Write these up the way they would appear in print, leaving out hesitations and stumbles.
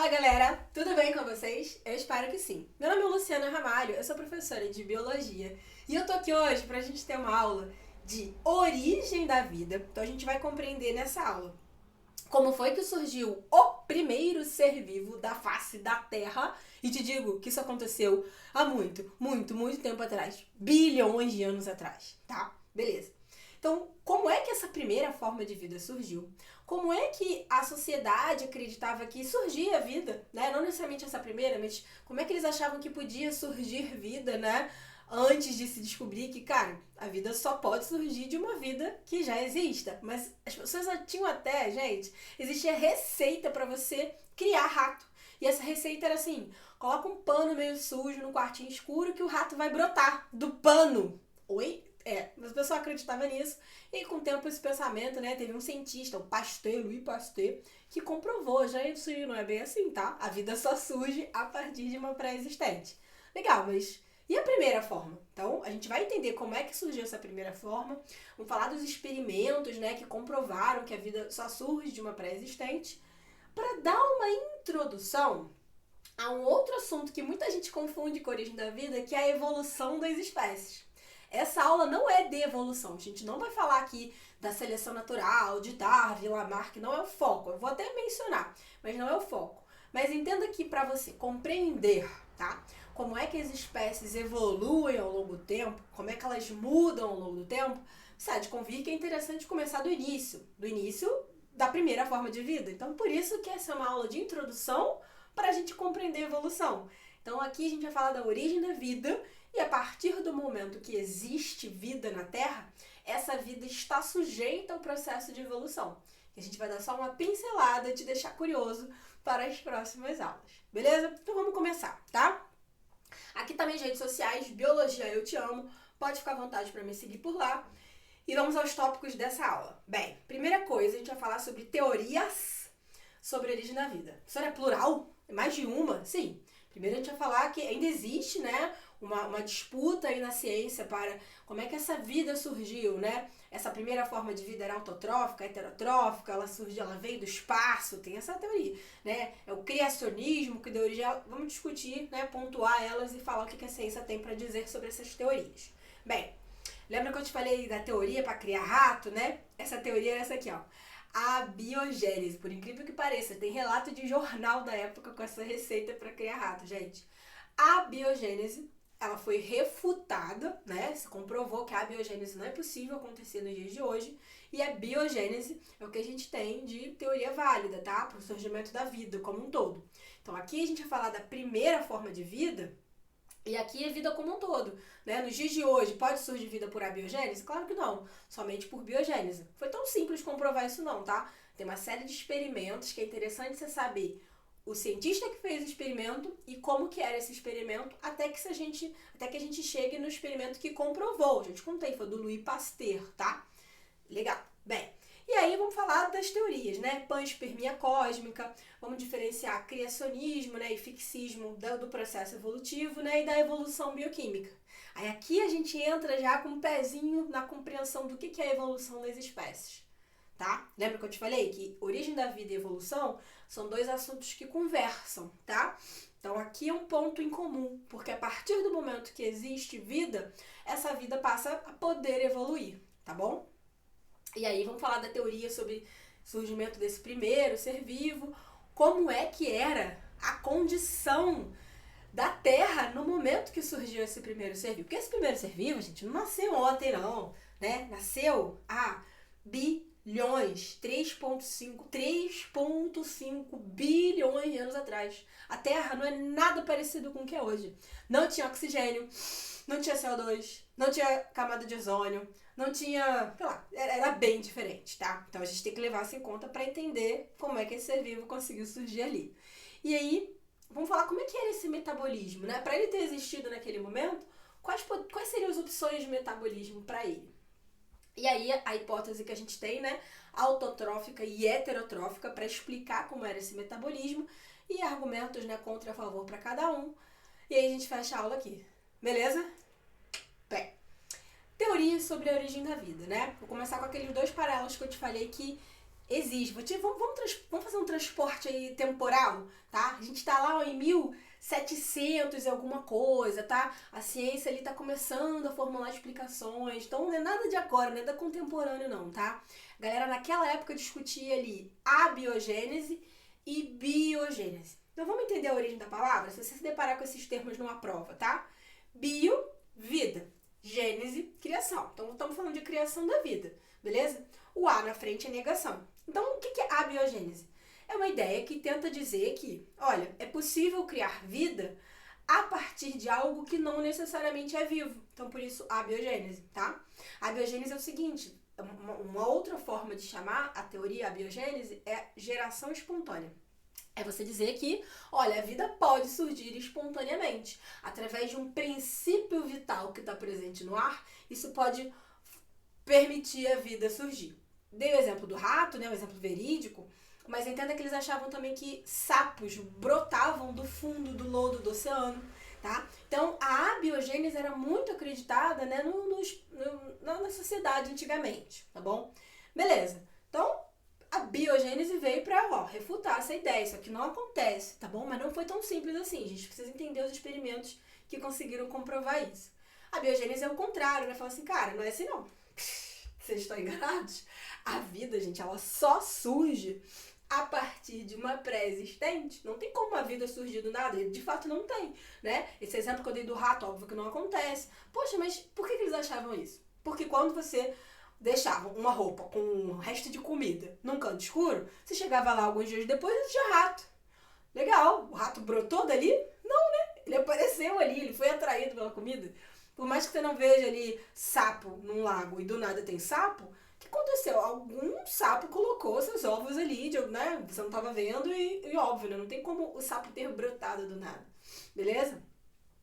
galera, tudo bem com vocês? Eu espero que sim. Meu nome é Luciana Ramalho, eu sou professora de Biologia e eu tô aqui hoje pra gente ter uma aula de origem da vida. Então a gente vai compreender nessa aula como foi que surgiu o primeiro ser vivo da face da Terra. E te digo que isso aconteceu há muito tempo atrás. Bilhões de anos atrás, tá? Beleza. Então, como é que essa primeira forma de vida surgiu? Como é que a sociedade acreditava que surgia vida, né? Não necessariamente essa primeira, mas como é que eles achavam que podia surgir vida, né? Antes de se descobrir que, cara, a vida só pode surgir de uma vida que já exista. Mas as pessoas já tinham até, gente, existia receita para você criar rato. E essa receita era assim: coloca um pano meio sujo no quartinho escuro que o rato vai brotar do pano. Oi? Mas o pessoal acreditava nisso. E com o tempo esse pensamento, né, teve um cientista, o Pasteur, Louis Pasteur, que comprovou, já isso não é bem assim, tá? A vida só surge a partir de uma pré-existente. Legal, mas e a primeira forma? Então, a gente vai entender como é que surgiu essa primeira forma, vamos falar dos experimentos, né, que comprovaram que a vida só surge de uma pré-existente, para dar uma introdução a um outro assunto que muita gente confunde com a origem da vida, que é a evolução das espécies. Essa aula não é de evolução, a gente não vai falar aqui da seleção natural, de Darwin, Lamarck, não é o foco. Eu vou até mencionar, mas não é o foco. Mas entenda que para você compreender, tá? Como é que as espécies evoluem ao longo do tempo, como é que elas mudam ao longo do tempo, você há de convir que é interessante começar do início da primeira forma de vida. Então, por isso que essa é uma aula de introdução para a gente compreender a evolução. Então, aqui a gente vai falar da origem da vida e a partir do momento que existe vida na Terra, essa vida está sujeita ao processo de evolução. E a gente vai dar só uma pincelada, te deixar curioso para as próximas aulas. Beleza? Então vamos começar, tá? Aqui tá minhas redes sociais, Biologia Eu Te Amo. Pode ficar à vontade para me seguir por lá. E vamos aos tópicos dessa aula. Bem, primeira coisa, a gente vai falar sobre teorias sobre a origem da vida. Isso é plural? É mais de uma? Sim. Primeiro a gente vai falar que ainda existe, né, uma disputa aí na ciência para como é que essa vida surgiu, né? Essa primeira forma de vida era autotrófica, heterotrófica, ela veio do espaço, tem essa teoria, né? É o criacionismo que deu origem, vamos discutir, né, pontuar elas e falar o que a ciência tem para dizer sobre essas teorias. Bem, lembra que eu te falei da teoria para criar rato, né? Essa teoria é essa aqui, ó. A biogênese, por incrível que pareça, tem relato de jornal da época com essa receita para criar rato, gente. A biogênese, ela foi refutada, né? Se comprovou que a biogênese não é possível acontecer nos dias de hoje. E a biogênese é o que a gente tem de teoria válida, tá? Para o surgimento da vida como um todo. Então aqui a gente vai falar da primeira forma de vida. E aqui é vida como um todo, né? Nos dias de hoje, pode surgir vida por abiogênese? Claro que não, somente por biogênese. Foi tão simples comprovar isso não, tá? Tem uma série de experimentos que é interessante você saber o cientista que fez o experimento e como que era esse experimento até que a gente chegue no experimento que comprovou. Já te contei, foi do Louis Pasteur, tá? Legal. Bem, e aí vamos falar das teorias, né? Panspermia cósmica, vamos diferenciar criacionismo, né, e fixismo do processo evolutivo, né, e da evolução bioquímica. Aí aqui a gente entra já com um pezinho na compreensão do que é a evolução das espécies, tá? Lembra que eu te falei que origem da vida e evolução são dois assuntos que conversam, tá? Então aqui é um ponto em comum, porque a partir do momento que existe vida, essa vida passa a poder evoluir, tá bom? E aí vamos falar da teoria sobre surgimento desse primeiro ser vivo, como é que era a condição da Terra no momento que surgiu esse primeiro ser vivo. Porque esse primeiro ser vivo, gente, não nasceu ontem não, né? Nasceu há bilhões, 3,5 bilhões de anos atrás. A Terra não é nada parecido com o que é hoje. Não tinha oxigênio, não tinha CO2, não tinha camada de ozônio, não tinha, sei lá, era bem diferente, tá? Então a gente tem que levar isso em conta para entender como é que esse ser vivo conseguiu surgir ali. E aí, vamos falar como é que era esse metabolismo, né? Para ele ter existido naquele momento, quais seriam as opções de metabolismo para ele? E aí, a hipótese que a gente tem, né, autotrófica e heterotrófica, para explicar como era esse metabolismo e argumentos, né, contra e a favor para cada um. E aí a gente fecha a aula aqui. Beleza? Bem, teorias sobre a origem da vida, né? Vou começar com aqueles dois paralelos que eu te falei que Existe. Vamos fazer um transporte aí temporal, tá? A gente tá lá ó, em 1700 e alguma coisa, tá? A ciência ali tá começando a formular explicações. Então não é nada de agora, não é da contemporâneo não, tá? A galera naquela época discutia ali abiogênese e biogênese. Então vamos entender a origem da palavra? Se você se deparar com esses termos numa prova, tá? Bio, vida. Gênese, criação. Então estamos falando de criação da vida, beleza? O A na frente é negação. Então o que é abiogênese? É uma ideia que tenta dizer que, olha, é possível criar vida a partir de algo que não necessariamente é vivo. Então por isso abiogênese, tá? A abiogênese é o seguinte, uma outra forma de chamar a teoria abiogênese é geração espontânea. É você dizer que, olha, a vida pode surgir espontaneamente. Através de um princípio vital que está presente no ar, isso pode permitir a vida surgir. Dei o exemplo do rato, né, um exemplo verídico, mas entenda que eles achavam também que sapos brotavam do fundo do lodo do oceano, tá? Então, a abiogênese era muito acreditada, né, na sociedade antigamente, tá bom? Beleza. Então, a biogênese veio para refutar essa ideia. Isso aqui não acontece, tá bom? Mas não foi tão simples assim. A gente precisa entender os experimentos que conseguiram comprovar isso. A biogênese é o contrário, né? Fala assim, cara, não é assim não. Vocês estão enganados? A vida, gente, ela só surge a partir de uma pré-existente. Não tem como a vida surgir do nada. De fato, não tem, né? Esse exemplo que eu dei do rato, óbvio que não acontece. Poxa, mas por que eles achavam isso? Porque quando você deixava uma roupa com um resto de comida num canto escuro, você chegava lá alguns dias depois e tinha rato. Legal, o rato brotou dali? Não, né? Ele apareceu ali, ele foi atraído pela comida. Por mais que você não veja ali sapo num lago e do nada tem sapo, o que aconteceu? Algum sapo colocou seus ovos ali, né? Você não estava vendo e óbvio, né? Não tem como o sapo ter brotado do nada. Beleza?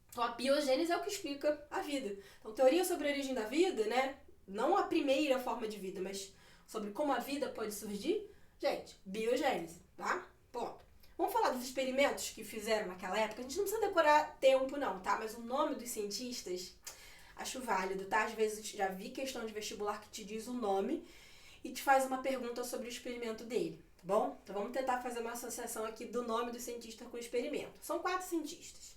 Então a biogênese é o que explica a vida. Então teoria sobre a origem da vida, né? Não a primeira forma de vida, mas sobre como a vida pode surgir. Gente, biogênese, tá? Ponto. Vamos falar dos experimentos que fizeram naquela época. A gente não precisa decorar tempo não, tá? Mas o nome dos cientistas, acho válido, tá? Às vezes já vi questão de vestibular que te diz o nome e te faz uma pergunta sobre o experimento dele, tá bom? Então vamos tentar fazer uma associação aqui do nome do cientista com o experimento. São 4 cientistas.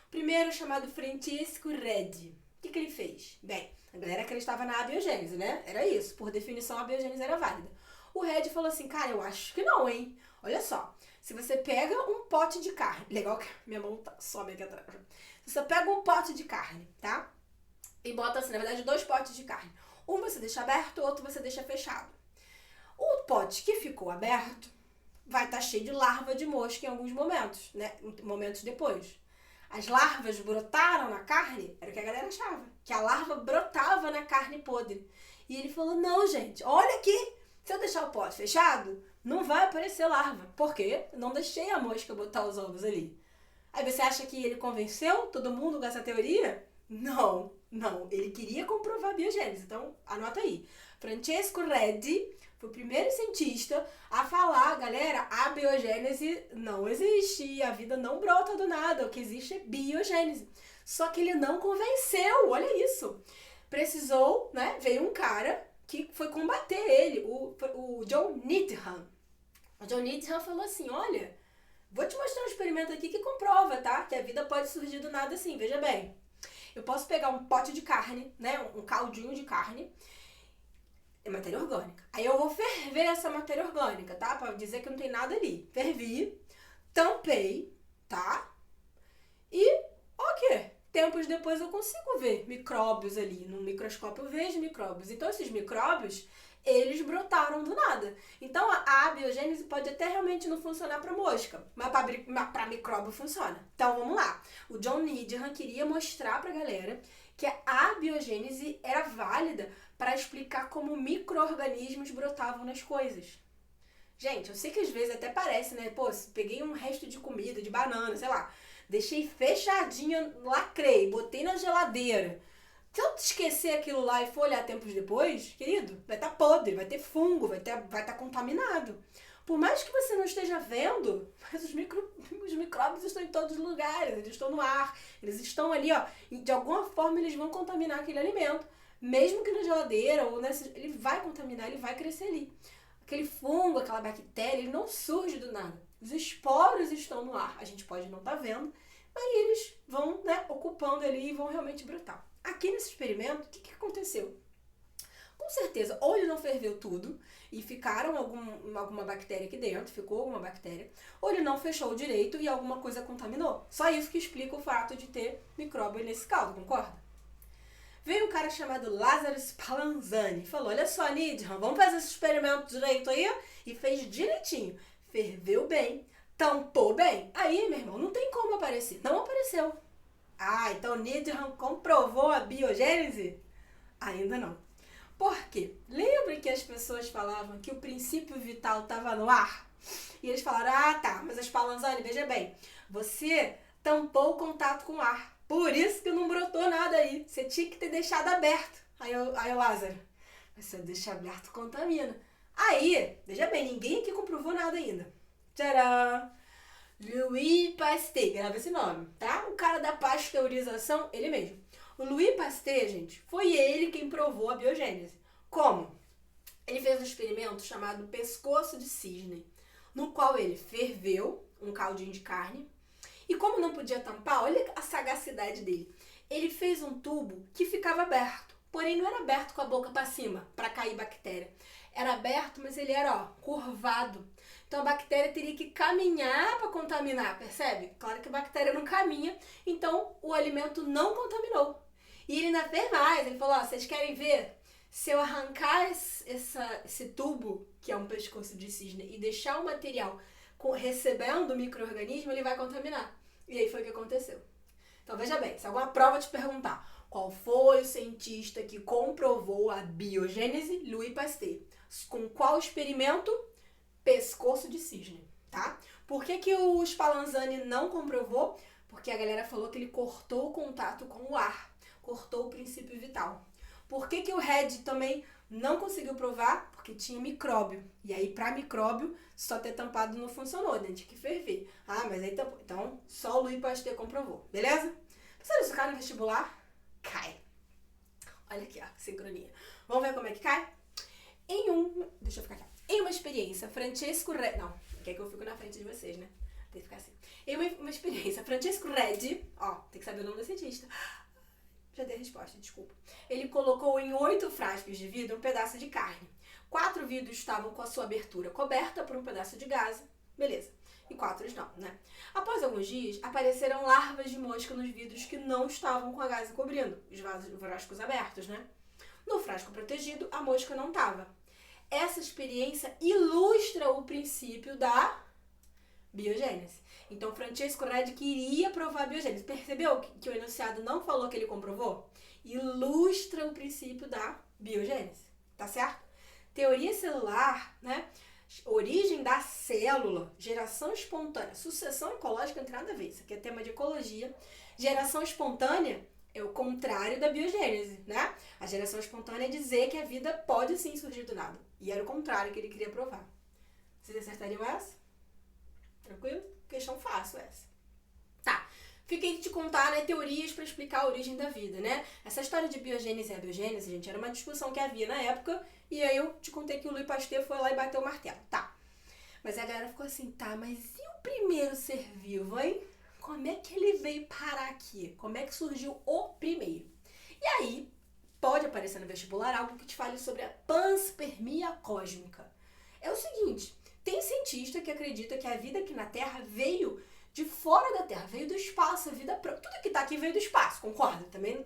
O primeiro chamado Francesco Redi. O que ele fez? Bem, a galera acreditava na abiogênese, né? Era isso. Por definição, a abiogênese era válida. O Redi falou assim, cara, eu acho que não, hein? Olha só, se você pega um pote de carne, legal que minha mão some aqui atrás. Se você pega um pote de carne, tá? E bota assim, na verdade, 2 potes de carne. Um você deixa aberto, o outro você deixa fechado. O pote que ficou aberto vai estar cheio de larva de mosca em alguns momentos, né? Momentos depois. As larvas brotaram na carne, era o que a galera achava. Que a larva brotava na carne podre. E ele falou, não, gente, olha aqui. Se eu deixar o pote fechado, não vai aparecer larva. Por quê? Eu não deixei a mosca botar os ovos ali. Aí você acha que ele convenceu todo mundo com essa teoria? Não. Ele queria comprovar a biogênese. Então, anota aí. Francesco Redi foi o primeiro cientista a falar, galera, a biogênese não existe, a vida não brota do nada, o que existe é biogênese. Só que ele não convenceu, olha isso. Precisou, né, veio um cara que foi combater ele, o John Needham. O John Needham falou assim, olha, vou te mostrar um experimento aqui que comprova, tá, que a vida pode surgir do nada assim, veja bem. Eu posso pegar um pote de carne, né, um caldinho de carne, é matéria orgânica. Aí eu vou ferver essa matéria orgânica, tá? Pra dizer que não tem nada ali. Fervi, tampei, tá? E, ok. Tempos depois eu consigo ver micróbios ali. No microscópio eu vejo micróbios. Então esses micróbios, eles brotaram do nada. Então a abiogênese pode até realmente não funcionar para mosca, mas para micróbio funciona. Então vamos lá. O John Needham queria mostrar pra galera que a abiogênese era válida para explicar como micro-organismos brotavam nas coisas. Gente, eu sei que às vezes até parece, né? Pô, peguei um resto de comida, de banana, sei lá, deixei fechadinha, lacrei, botei na geladeira. Se eu esquecer aquilo lá e for olhar tempos depois, querido, vai estar podre, vai ter fungo, vai estar contaminado. Por mais que você não esteja vendo, mas os micróbios estão em todos os lugares, eles estão no ar, eles estão ali, ó, e de alguma forma eles vão contaminar aquele alimento. Mesmo que na geladeira ou ele vai contaminar, ele vai crescer ali. aquele fungo, aquela bactéria, ele não surge do nada. Os esporos estão no ar, a gente pode não estar vendo, mas eles vão, né, ocupando ali e vão realmente brotar. Aqui nesse experimento, o que aconteceu? Com certeza, ou ele não ferveu tudo e ficaram alguma bactéria aqui dentro, ficou alguma bactéria, ou ele não fechou direito e alguma coisa contaminou. Só isso que explica o fato de ter micróbio nesse caldo, concorda? Veio um cara chamado Lázaro Spallanzani e falou, olha só, Nidham, vamos fazer esse experimento direito aí? E fez direitinho. Ferveu bem, tampou bem. Aí, meu irmão, não tem como aparecer. Não apareceu. Ah, então Nidham comprovou a biogênese? Ainda não. Por quê? Lembra que as pessoas falavam que o princípio vital estava no ar? E eles falaram, ah tá, mas a Spallanzani, veja bem, você tampou o contato com o ar. Por isso que não brotou nada aí. Você tinha que ter deixado aberto. Aí o Lázaro, mas se eu deixar aberto, contamina. Aí, veja bem, ninguém aqui comprovou nada ainda. Tcharam! Louis Pasteur, grava esse nome, tá? O cara da pasteurização, ele mesmo. O Louis Pasteur, gente, foi ele quem provou a biogênese. Como? Ele fez um experimento chamado pescoço de cisne, no qual ele ferveu um caldinho de carne e como não podia tampar, olha a sagacidade dele. Ele fez um tubo que ficava aberto, porém não era aberto com a boca para cima, para cair bactéria. Era aberto, mas ele era, curvado. Então a bactéria teria que caminhar para contaminar, percebe? Claro que a bactéria não caminha, então o alimento não contaminou. E ele ainda fez mais, ele falou, vocês querem ver? Se eu arrancar esse tubo, que é um pescoço de cisne, e deixar o material recebendo o micro-organismo, ele vai contaminar. E aí foi o que aconteceu. Então veja bem, se alguma prova te perguntar qual foi o cientista que comprovou a biogênese, Louis Pasteur. Com qual experimento? Pescoço de cisne, tá? Por que o Spallanzani não comprovou? Porque a galera falou que ele cortou o contato com o ar, cortou o princípio vital. Por que o Red também não conseguiu provar? Porque tinha micróbio. E aí, para micróbio, só ter tampado não funcionou, né? Tinha que ferver. Ah, mas aí tampou. Então, só o Louis Pasteur comprovou. Beleza? Pensando nisso, cai no vestibular? Cai. Olha aqui, ó, sincronia. Vamos ver como é que cai? Deixa eu ficar aqui. Em uma experiência, Francesco Red... Não, quer que eu fico na frente de vocês, né? Tem que ficar assim. Em uma experiência, Francesco Red... Ó, tem que saber o nome do cientista. Já dei a resposta, desculpa. Ele colocou em 8 frascos de vidro um pedaço de carne. 4 vidros estavam com a sua abertura coberta por um pedaço de gaze. Beleza. E 4 não, né? Após alguns dias, apareceram larvas de mosca nos vidros que não estavam com a gaze cobrindo. Os frascos abertos, né? No frasco protegido, a mosca não estava. Essa experiência ilustra o princípio da biogênese. Então, Francesco Red queria provar a biogênese. Percebeu que o enunciado não falou que ele comprovou? Ilustra o princípio da biogênese. Tá certo? Teoria celular, né? Origem da célula, geração espontânea, sucessão ecológica não tem nada a ver. Isso aqui é tema de ecologia. Geração espontânea é o contrário da biogênese, né? A geração espontânea é dizer que a vida pode sim surgir do nada. E era o contrário que ele queria provar. Vocês acertariam essa? Tranquilo? Questão fácil essa. Tá. Fiquei de te contar, né, teorias para explicar a origem da vida, né? Essa história de biogênese e abiogênese, gente, era uma discussão que havia na época. E aí eu te contei que o Louis Pasteur foi lá e bateu o martelo. Tá. Mas a galera ficou assim, tá, mas e o primeiro ser vivo, hein? Como é que ele veio parar aqui? Como é que surgiu o primeiro? E aí, pode aparecer no vestibular algo que te fale sobre a panspermia cósmica. É o seguinte, tem cientista que acredita que a vida aqui na Terra veio de fora da Terra, veio do espaço, a vida tudo que tá aqui veio do espaço, concorda? Também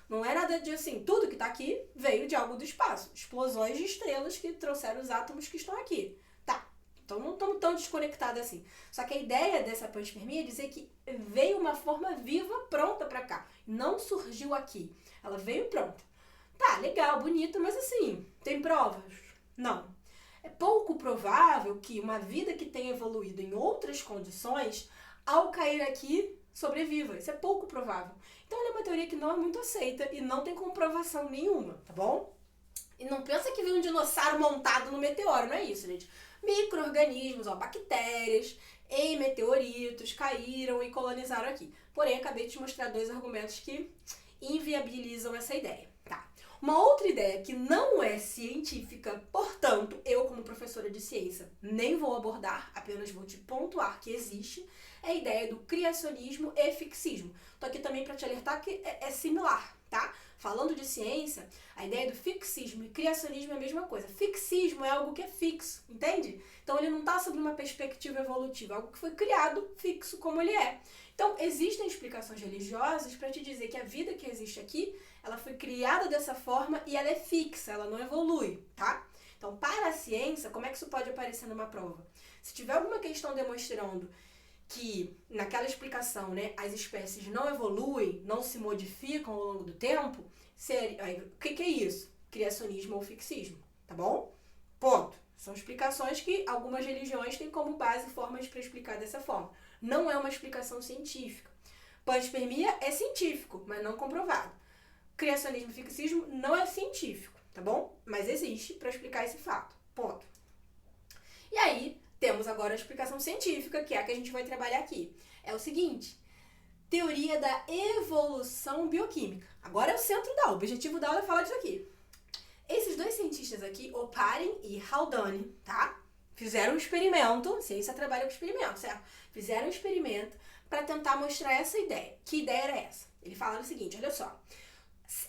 não é nada de assim, tudo que tá aqui veio de algo do espaço. Explosões de estrelas que trouxeram os átomos que estão aqui. Tá, então não estamos tão desconectados assim. Só que a ideia dessa panspermia é dizer que veio uma forma viva pronta pra cá. Não surgiu aqui. Ela veio pronta. Tá, legal, bonita, mas assim, tem provas? Não. É pouco provável que uma vida que tenha evoluído em outras condições, ao cair aqui, sobreviva. Isso é pouco provável. Então, ela é uma teoria que não é muito aceita e não tem comprovação nenhuma, tá bom? E não pensa que veio um dinossauro montado no meteoro, não é isso, gente. Micro-organismos, bactérias, em meteoritos, caíram e colonizaram aqui. Porém, acabei de te mostrar 2 argumentos que inviabilizam essa ideia, tá? Uma outra ideia que não é científica, portanto, eu como professora de ciência nem vou abordar, apenas vou te pontuar que existe, é a ideia do criacionismo e fixismo. Tô aqui também para te alertar que é similar, tá? Falando de ciência, a ideia do fixismo e criacionismo é a mesma coisa. Fixismo é algo que é fixo, entende? Então ele não está sob uma perspectiva evolutiva, algo que foi criado fixo como ele é. Então existem explicações religiosas para te dizer que a vida que existe aqui, ela foi criada dessa forma e ela é fixa, ela não evolui, tá? Então para a ciência, como é que isso pode aparecer numa prova? Se tiver alguma questão demonstrando que naquela explicação, né, as espécies não evoluem, não se modificam ao longo do tempo, o que é isso? Criacionismo ou fixismo, tá bom? Ponto. São explicações que algumas religiões têm como base formas para explicar dessa forma. Não é uma explicação científica. Panspermia é científico, mas não comprovado. Criacionismo e fixismo não é científico, tá bom? Mas existe para explicar esse fato. Ponto. E aí, temos agora a explicação científica, que é a que a gente vai trabalhar aqui. É o seguinte, teoria da evolução bioquímica. Agora é o centro da aula, o objetivo da aula é falar disso aqui. Esses dois cientistas aqui, Oparin e Haldane, tá? Fizeram um experimento, ciência trabalha com experimento, certo? Fizeram um experimento para tentar mostrar essa ideia. Que ideia era essa? Ele fala o seguinte, olha só.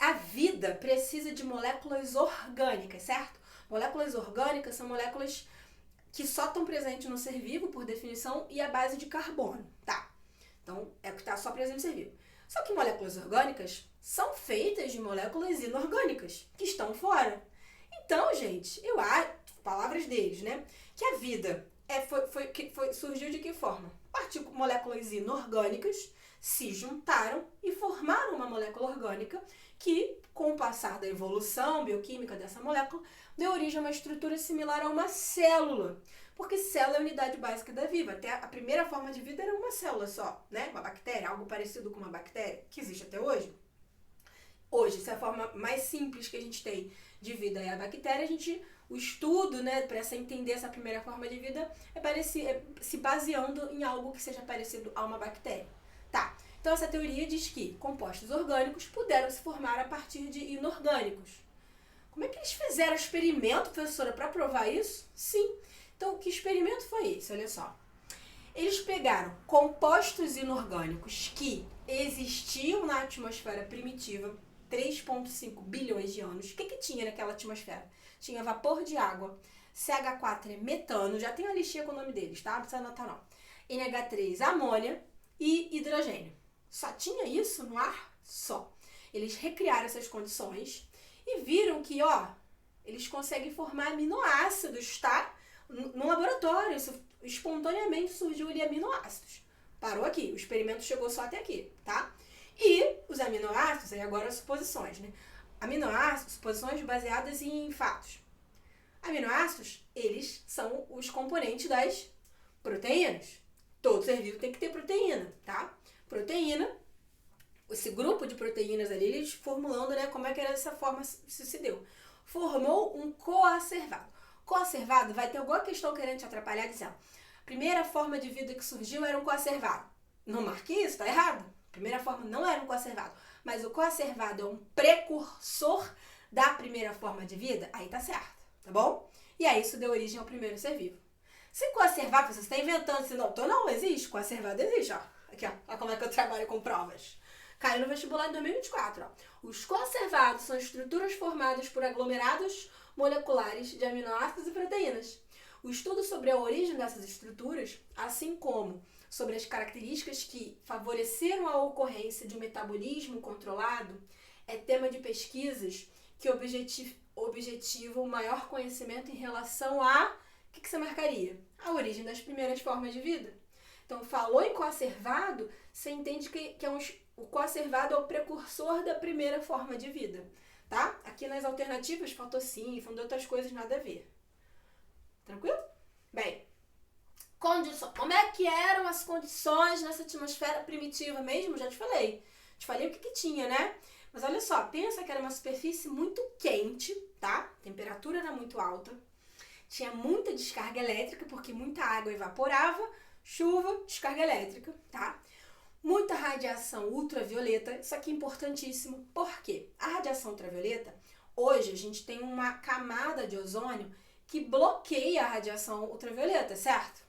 A vida precisa de moléculas orgânicas, certo? Moléculas orgânicas são moléculas que só estão presentes no ser vivo, por definição, e à base de carbono, tá? Então, é o que está só presente no ser vivo. Só que moléculas orgânicas são feitas de moléculas inorgânicas, que estão fora. Então, gente, eu acho, palavras deles, né? Que a vida surgiu de que forma? Moléculas inorgânicas se juntaram e formaram uma molécula orgânica que, com o passar da evolução bioquímica dessa molécula, deu origem a uma estrutura similar a uma célula. Porque célula é a unidade básica da vida. Até a primeira forma de vida era uma célula só, né? Uma bactéria, algo parecido com uma bactéria, que existe até hoje. Hoje, essa é a forma mais simples que a gente tem de vida é a bactéria. O estudo, né, para entender essa primeira forma de vida é se baseando em algo que seja parecido a uma bactéria. Tá, então essa teoria diz que compostos orgânicos puderam se formar a partir de inorgânicos. Como é que eles fizeram experimento, professora, para provar isso? Sim. Então, que experimento foi esse? Olha só. Eles pegaram compostos inorgânicos que existiam na atmosfera primitiva, 3,5 bilhões de anos. O que tinha naquela atmosfera? Tinha vapor de água, CH4 é metano, já tem uma listinha com o nome deles, tá? Não precisa anotar não. NH3, amônia e hidrogênio. Só tinha isso no ar? Só. Eles recriaram essas condições e viram que, eles conseguem formar aminoácidos, tá? No laboratório, isso espontaneamente surgiu ali aminoácidos. Parou aqui, o experimento chegou só até aqui, tá? E os aminoácidos, aí agora as suposições, né? Aminoácidos, suposições baseadas em fatos. Aminoácidos, eles são os componentes das proteínas. Todo ser vivo tem que ter proteína, tá? Proteína, esse grupo de proteínas ali, eles formulando, né, como é que era essa forma se deu. Formou um coacervado. Coacervado vai ter alguma questão querendo te atrapalhar dizendo, primeira forma de vida que surgiu era um coacervado. Não marque isso, tá errado. Primeira forma não era um coacervado, mas o coacervado é um precursor da primeira forma de vida, aí tá certo, tá bom? E aí isso deu origem ao primeiro ser vivo. Se coacervado, você está inventando, se não existe, coacervado existe, ó. Aqui, ó, olha como é que eu trabalho com provas. Caiu no vestibular de 2024, ó. Os coacervados são estruturas formadas por aglomerados moleculares de aminoácidos e proteínas. O estudo sobre a origem dessas estruturas, assim como sobre as características que favoreceram a ocorrência de um metabolismo controlado, é tema de pesquisas que objetivam o maior conhecimento em relação a... O que você marcaria? A origem das primeiras formas de vida. Então, falou em coacervado, você entende que o coacervado é o precursor da primeira forma de vida, tá? Aqui nas alternativas, faltou de outras coisas, nada a ver. Tranquilo? Bem, como é que eram as condições nessa atmosfera primitiva mesmo? Já te falei. Te falei o que tinha, né? Mas olha só, pensa que era uma superfície muito quente, tá? A temperatura era muito alta. Tinha muita descarga elétrica, porque muita água evaporava, chuva, descarga elétrica, tá? Muita radiação ultravioleta, isso aqui é importantíssimo, porque a radiação ultravioleta Hoje a gente tem uma camada de ozônio que bloqueia a radiação ultravioleta, certo?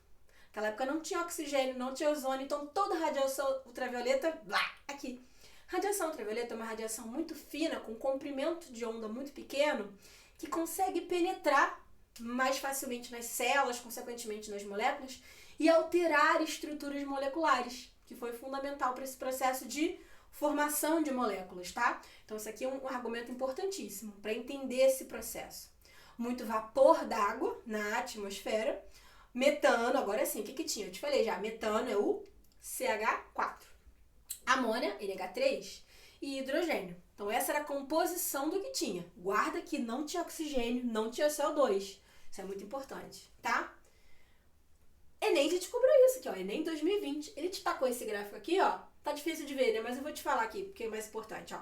Naquela época não tinha oxigênio, não tinha ozônio, então toda a radiação ultravioleta, aqui. Radiação ultravioleta é uma radiação muito fina, com comprimento de onda muito pequeno, que consegue penetrar mais facilmente nas células, consequentemente nas moléculas, e alterar estruturas moleculares, que foi fundamental para esse processo de formação de moléculas, tá? Então, isso aqui é um argumento importantíssimo para entender esse processo. Muito vapor d'água na atmosfera, metano, agora sim, o que tinha? Eu te falei já, metano é o CH4, amônia, NH3 e hidrogênio. Então, essa era a composição do que tinha. Guarda que não tinha oxigênio, não tinha CO2. Isso é muito importante, tá? Enem já te cobrou isso aqui, ó. Enem 2020. Ele te tacou esse gráfico aqui, ó. Tá difícil de ver, né? Mas eu vou te falar aqui, porque é mais importante, ó.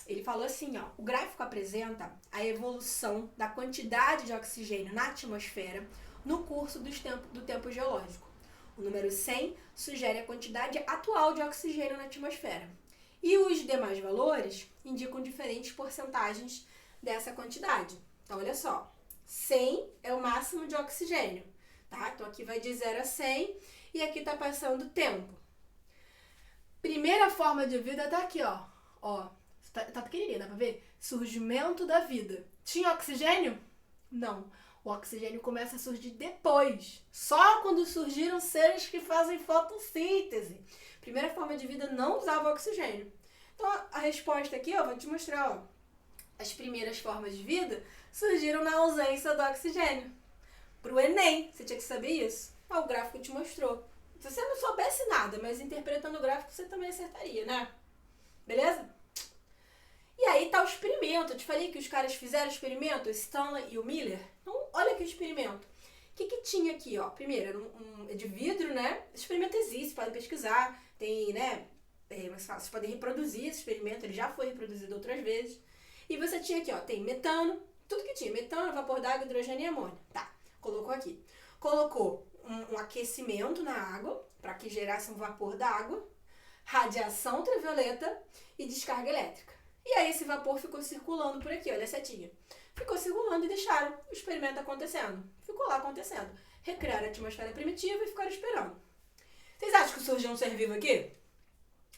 Ele falou assim, ó. O gráfico apresenta a evolução da quantidade de oxigênio na atmosfera no curso do tempo geológico. O número 100 sugere a quantidade atual de oxigênio na atmosfera. E os demais valores indicam diferentes porcentagens dessa quantidade. Então, olha só. 100 é o máximo de oxigênio, tá? Então, aqui vai de 0 a 100 e aqui tá passando tempo. Primeira forma de vida tá aqui, ó. Ó, tá pequenininha, dá pra ver? Surgimento da vida. Tinha oxigênio? Não. O oxigênio começa a surgir depois. Só quando surgiram seres que fazem fotossíntese. Primeira forma de vida não usava oxigênio. Então, a resposta aqui, ó, vou te mostrar, ó. As primeiras formas de vida surgiram na ausência do oxigênio. Pro Enem, você tinha que saber isso. Ó, o gráfico te mostrou. Se você não soubesse nada, mas interpretando o gráfico, você também acertaria, né? Beleza? E aí tá o experimento. Eu te falei que os caras fizeram o experimento, o Stanley e o Miller. Então, olha aqui o experimento. O que tinha aqui, ó? Primeiro, era de vidro, né? Esse experimento existe, podem pesquisar. Tem, né? Vocês podem reproduzir esse experimento, ele já foi reproduzido outras vezes. E você tinha aqui, ó, tem metano, tudo que tinha, metano, vapor d'água, hidrogênio e amônia. Tá, colocou aqui. Colocou um aquecimento na água, para que gerasse um vapor d'água, radiação ultravioleta e descarga elétrica. E aí esse vapor ficou circulando por aqui, olha a setinha. Ficou circulando e deixaram o experimento acontecendo. Ficou lá acontecendo. Recriaram a atmosfera primitiva e ficaram esperando. Vocês acham que surgiu um ser vivo aqui?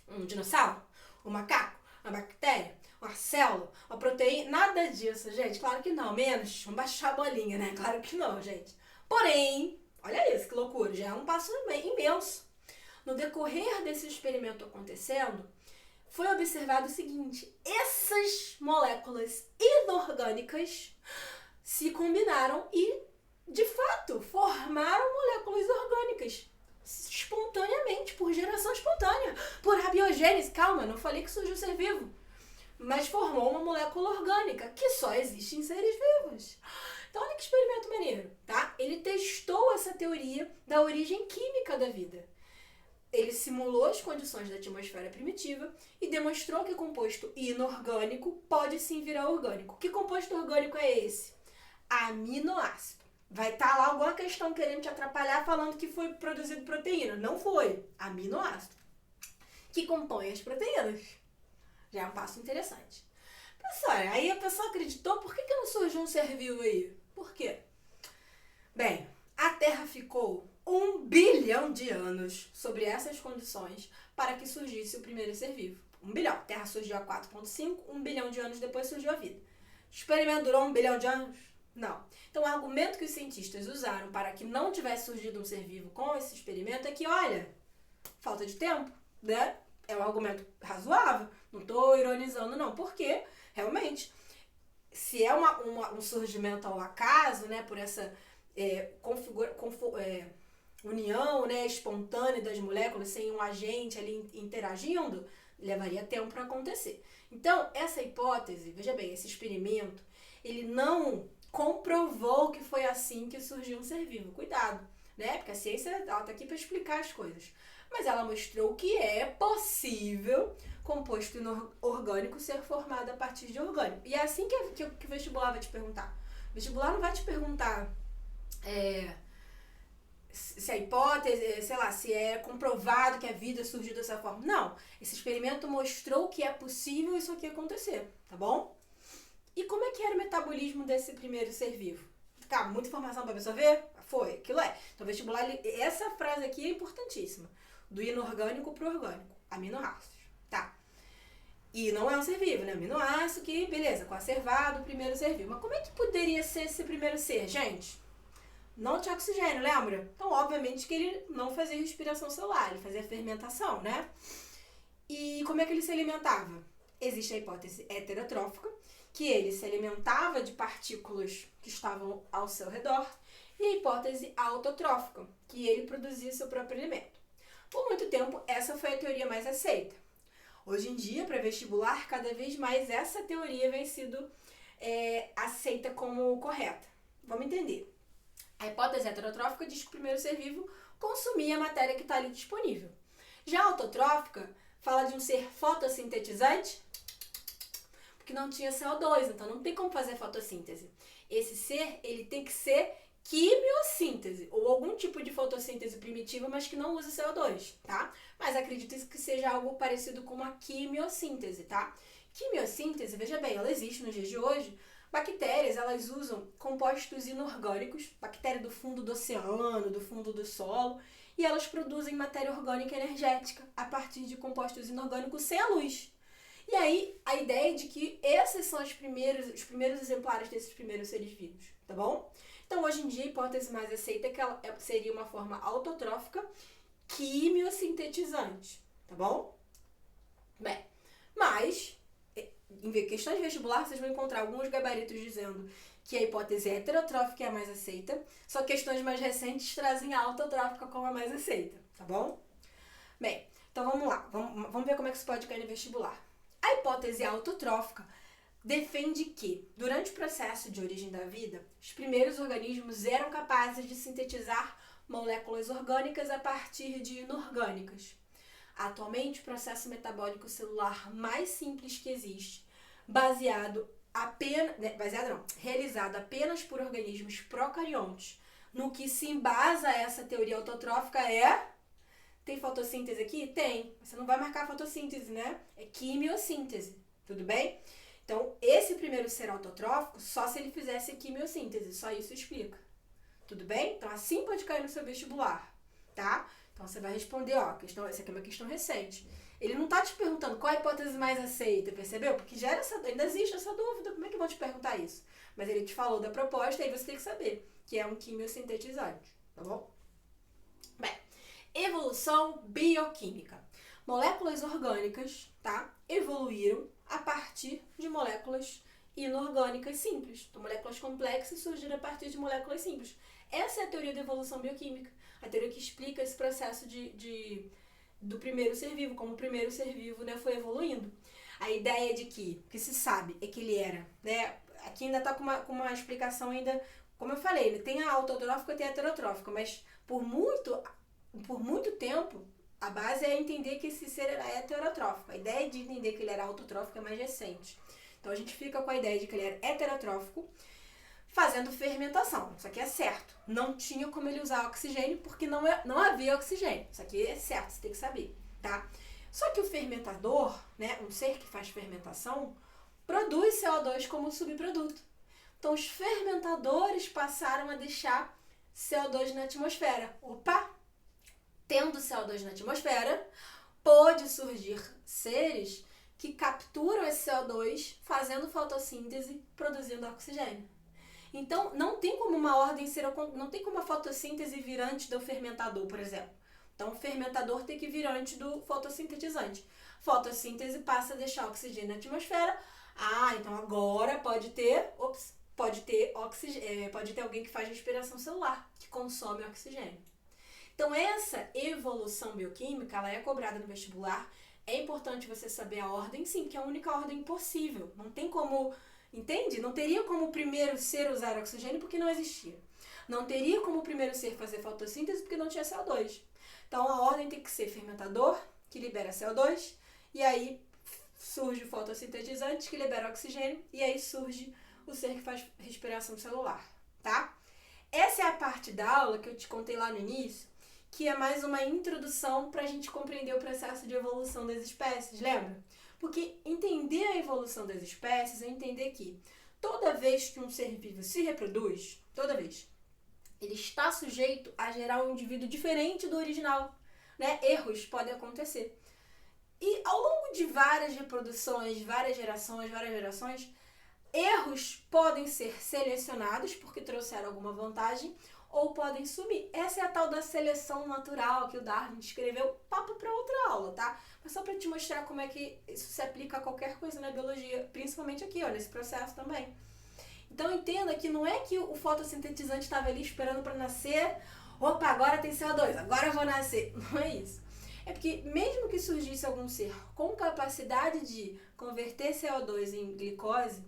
Um dinossauro? Um macaco? Uma bactéria? Uma célula? Uma proteína? Nada disso, gente. Claro que não. Menos. Vamos baixar a bolinha, né? Claro que não, gente. Porém, olha isso, que loucura. Já é um passo imenso. No decorrer desse experimento acontecendo, foi observado o seguinte. Essas moléculas inorgânicas se combinaram e, de fato, formaram moléculas orgânicas. Espontaneamente, por geração espontânea, por abiogênese. Calma, não falei que surgiu ser vivo. Mas formou uma molécula orgânica, que só existe em seres vivos. Então, olha que experimento maneiro, tá? Ele testou essa teoria da origem química da vida. Ele simulou as condições da atmosfera primitiva e demonstrou que composto inorgânico pode sim virar orgânico. Que composto orgânico é esse? Aminoácido. Vai estar lá alguma questão querendo te atrapalhar falando que foi produzido proteína. Não foi. Aminoácido. Que compõe as proteínas. Já é um passo interessante. Pessoal, aí a pessoa acreditou, por que não surgiu um ser vivo aí? Por quê? Bem, a Terra ficou 1 bilhão de anos sobre essas condições para que surgisse o primeiro ser vivo. 1 bilhão. A Terra surgiu há 4,5, 1 bilhão de anos depois surgiu a vida. O experimento durou 1 bilhão de anos? Não. Então, o argumento que os cientistas usaram para que não tivesse surgido um ser vivo com esse experimento é que, olha, falta de tempo, né? É um argumento razoável. Não estou ironizando, não. Porque, realmente, se é um surgimento ao acaso, né? Por essa união, né, espontânea das moléculas, sem um agente ali interagindo, levaria tempo para acontecer. Então, essa hipótese, veja bem, esse experimento, ele não comprovou que foi assim que surgiu um ser vivo. Cuidado, né? Porque a ciência ela tá aqui para explicar as coisas. Mas ela mostrou que é possível composto orgânico ser formado a partir de orgânico. E é assim que o vestibular vai te perguntar. O vestibular não vai te perguntar se a hipótese, sei lá, se é comprovado que a vida surgiu dessa forma. Não. Esse experimento mostrou que é possível isso aqui acontecer, tá bom? E como é que era o metabolismo desse primeiro ser vivo? Calma, muita informação para absorver? Foi, aquilo é. Então, vestibular, essa frase aqui é importantíssima. Do inorgânico para o orgânico. Aminoácidos, tá? E não é um ser vivo, né? Aminoácido que, beleza, conservado, o primeiro ser vivo. Mas como é que poderia ser esse primeiro ser, gente? Não tinha oxigênio, lembra? Então, obviamente que ele não fazia respiração celular, ele fazia fermentação, né? E como é que ele se alimentava? Existe a hipótese heterotrófica, que ele se alimentava de partículas que estavam ao seu redor, e a hipótese autotrófica, que ele produzia seu próprio alimento. Por muito tempo, essa foi a teoria mais aceita. Hoje em dia, para vestibular, cada vez mais essa teoria vem sido aceita como correta. Vamos entender. A hipótese heterotrófica diz que o primeiro ser vivo consumia a matéria que está ali disponível. Já a autotrófica fala de um ser fotossintetizante, porque não tinha CO2, então não tem como fazer fotossíntese. Esse ser, ele tem que ser quimiossíntese, ou algum tipo de fotossíntese primitiva, mas que não use CO2, tá? Mas acredito que seja algo parecido com uma quimiossíntese, tá? Quimiossíntese, veja bem, ela existe nos dias de hoje. Bactérias, elas usam compostos inorgânicos, bactéria do fundo do oceano, do fundo do solo, e elas produzem matéria orgânica energética a partir de compostos inorgânicos sem a luz. E aí, a ideia é de que esses são os primeiros exemplares desses primeiros seres vivos, tá bom? Então, hoje em dia, a hipótese mais aceita é que ela seria uma forma autotrófica quimiosintetizante, tá bom? Bem, mas em questões de vestibular, vocês vão encontrar alguns gabaritos dizendo que a hipótese heterotrófica é a mais aceita, só questões mais recentes trazem a autotrófica como a mais aceita, tá bom? Bem, então vamos lá, vamos ver como é que isso pode cair no vestibular. A hipótese autotrófica defende que, durante o processo de origem da vida, os primeiros organismos eram capazes de sintetizar moléculas orgânicas a partir de inorgânicas. Atualmente, o processo metabólico celular mais simples que existe, realizado apenas por organismos procariontes, no que se embasa essa teoria autotrófica Tem fotossíntese aqui? Tem. Você não vai marcar fotossíntese, né? É quimiossíntese, tudo bem? Então, esse primeiro ser autotrófico, só se ele fizesse quimiossíntese, só isso explica. Tudo bem? Então, assim pode cair no seu vestibular, tá? Então, você vai responder, essa aqui é uma questão recente. Ele não tá te perguntando qual a hipótese mais aceita, percebeu? Porque ainda existe essa dúvida, como é que vão te perguntar isso? Mas ele te falou da proposta, aí você tem que saber que é um quimiosintetizante, tá bom? Bem, evolução bioquímica. Moléculas orgânicas, tá? Evoluíram a partir de moléculas inorgânicas simples. Então, moléculas complexas surgiram a partir de moléculas simples. Essa é a teoria da evolução bioquímica. A teoria que explica esse processo do primeiro ser vivo, como o primeiro ser vivo, né, foi evoluindo. A ideia de que se sabe é que ele era, né, aqui ainda está com uma explicação ainda, como eu falei, né, tem a autotrófica e tem a heterotrófica, mas por muito tempo, a base é entender que esse ser era heterotrófico. A ideia de entender que ele era autotrófico é mais recente. Então, a gente fica com a ideia de que ele era heterotrófico, fazendo fermentação. Isso aqui é certo. Não tinha como ele usar oxigênio, porque não havia oxigênio. Isso aqui é certo, você tem que saber, tá? Só que o fermentador, né, um ser que faz fermentação, produz CO2 como subproduto. Então, os fermentadores passaram a deixar CO2 na atmosfera. Opa! Tendo CO2 na atmosfera, pode surgir seres que capturam esse CO2 fazendo fotossíntese, produzindo oxigênio. Então, não tem como não tem como a fotossíntese vir antes do fermentador, por exemplo. Então, o fermentador tem que vir antes do fotossintetizante. Fotossíntese passa a deixar oxigênio na atmosfera. Então agora pode ter alguém que faz respiração celular, que consome oxigênio. Então, essa evolução bioquímica, ela é cobrada no vestibular. É importante você saber a ordem, sim, que é a única ordem possível. Não tem como, entende? Não teria como o primeiro ser usar oxigênio porque não existia. Não teria como o primeiro ser fazer fotossíntese porque não tinha CO2. Então, a ordem tem que ser fermentador, que libera CO2, e aí surge o fotossintetizante, que libera oxigênio, e aí surge o ser que faz respiração celular, tá? Essa é a parte da aula que eu te contei lá no início, que é mais uma introdução para a gente compreender o processo de evolução das espécies, lembra? Porque entender a evolução das espécies é entender que Toda vez que um ser vivo se reproduz, toda vez, ele está sujeito a gerar um indivíduo diferente do original, né? Erros podem acontecer. E ao longo de várias reproduções, várias gerações, erros podem ser selecionados porque trouxeram alguma vantagem ou podem sumir. Essa é a tal da seleção natural que o Darwin descreveu, papo para outra aula, tá? Mas só para te mostrar como é que isso se aplica a qualquer coisa na biologia, principalmente aqui, ó, nesse processo também. Então entenda que não é que o fotossintetizante estava ali esperando para nascer, opa, agora tem CO2, agora eu vou nascer. Não é isso. É porque mesmo que surgisse algum ser com capacidade de converter CO2 em glicose,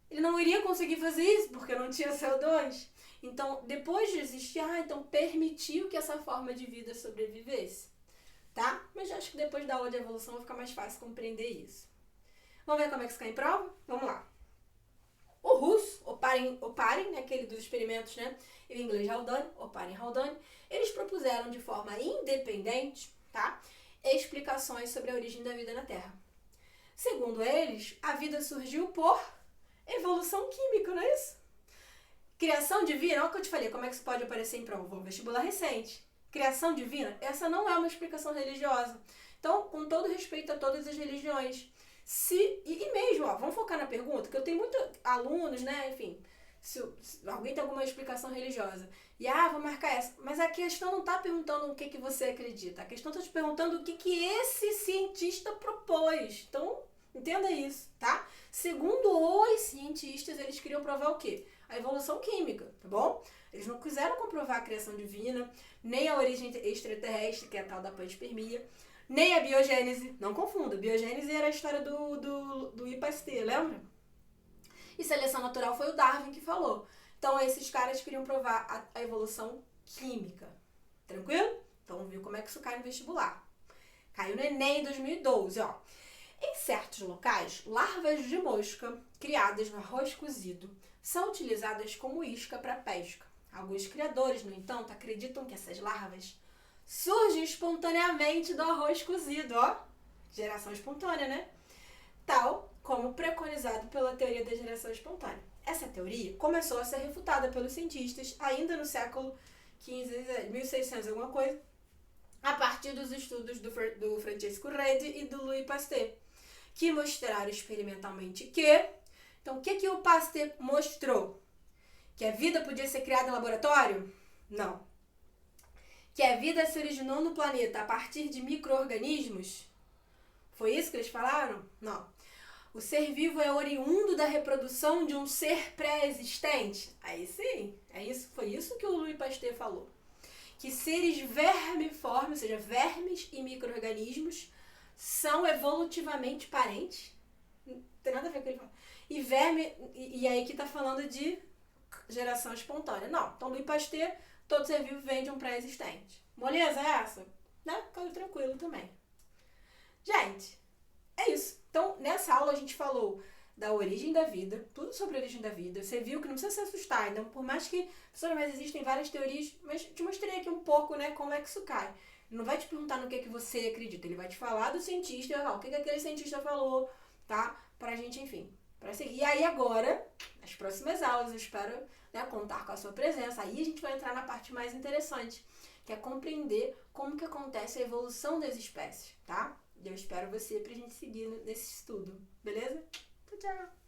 ele não iria conseguir fazer isso porque não tinha CO2. Então, depois de existir, então permitiu que essa forma de vida sobrevivesse. Tá? Mas acho que depois da aula de evolução vai ficar mais fácil compreender isso. Vamos ver como é que isso cai em prova? Vamos lá. O russo, Oparin, né, aquele dos experimentos, né? E o inglês Haldane, Oparin e Haldane, eles propuseram de forma independente, tá? Explicações sobre a origem da vida na Terra. Segundo eles, a vida surgiu por evolução química, não é isso? Criação divina, olha o que eu te falei, como é que isso pode aparecer em prova? Vestibular recente. Criação divina, essa não é uma explicação religiosa. Então, com todo respeito a todas as religiões, e mesmo, ó, vamos focar na pergunta, que eu tenho muitos alunos, né, enfim, se alguém tem alguma explicação religiosa, e vou marcar essa, mas a questão não está perguntando o que você acredita, a questão está te perguntando o que esse cientista propôs. Então, entenda isso, tá? Segundo os cientistas, eles queriam provar o quê? A evolução química, tá bom? Eles não quiseram comprovar a criação divina, nem a origem extraterrestre, que é a tal da panspermia, nem a biogênese. Não confunda, biogênese era a história do Pasteur, lembra? E seleção natural foi o Darwin que falou. Então, esses caras queriam provar a evolução química. Tranquilo? Então, vamos ver como é que isso cai no vestibular. Caiu no Enem em 2012, ó. Em certos locais, larvas de mosca criadas no arroz cozido são utilizadas como isca para pesca. Alguns criadores, no entanto, acreditam que essas larvas surgem espontaneamente do arroz cozido, ó. Geração espontânea, né? Tal como preconizado pela teoria da geração espontânea. Essa teoria começou a ser refutada pelos cientistas ainda no século XV, 1600 alguma coisa, a partir dos estudos do Francesco Redi e do Louis Pasteur, que mostraram experimentalmente que... Então, o que o Pasteur mostrou? Que a vida podia ser criada em laboratório? Não. Que a vida se originou no planeta a partir de micro-organismos? Foi isso que eles falaram? Não. O ser vivo é oriundo da reprodução de um ser pré-existente? Aí sim, foi isso que o Louis Pasteur falou. Que seres vermiformes, ou seja, vermes e micro-organismos, são evolutivamente parentes. Não tem nada a ver com o que ele fala. E verme, e aí que tá falando de geração espontânea. Não, então Louis Pasteur, todo ser vivo vem de um pré-existente. Moleza é essa? Né? Caiu tranquilo também. Gente, é isso. Então, nessa aula a gente falou da origem da vida, tudo sobre a origem da vida. Você viu que não precisa se assustar. Então, por mais que, professora, mas existem várias teorias, mas te mostrei aqui um pouco, né, como é que isso cai. Ele não vai te perguntar no que você acredita, ele vai te falar do cientista, o que aquele cientista falou, tá? Pra gente, enfim, pra seguir. E aí agora, nas próximas aulas, eu espero, né, contar com a sua presença. Aí a gente vai entrar na parte mais interessante, que é compreender como que acontece a evolução das espécies, tá? Eu espero você pra gente seguir nesse estudo, beleza? Tchau, tchau!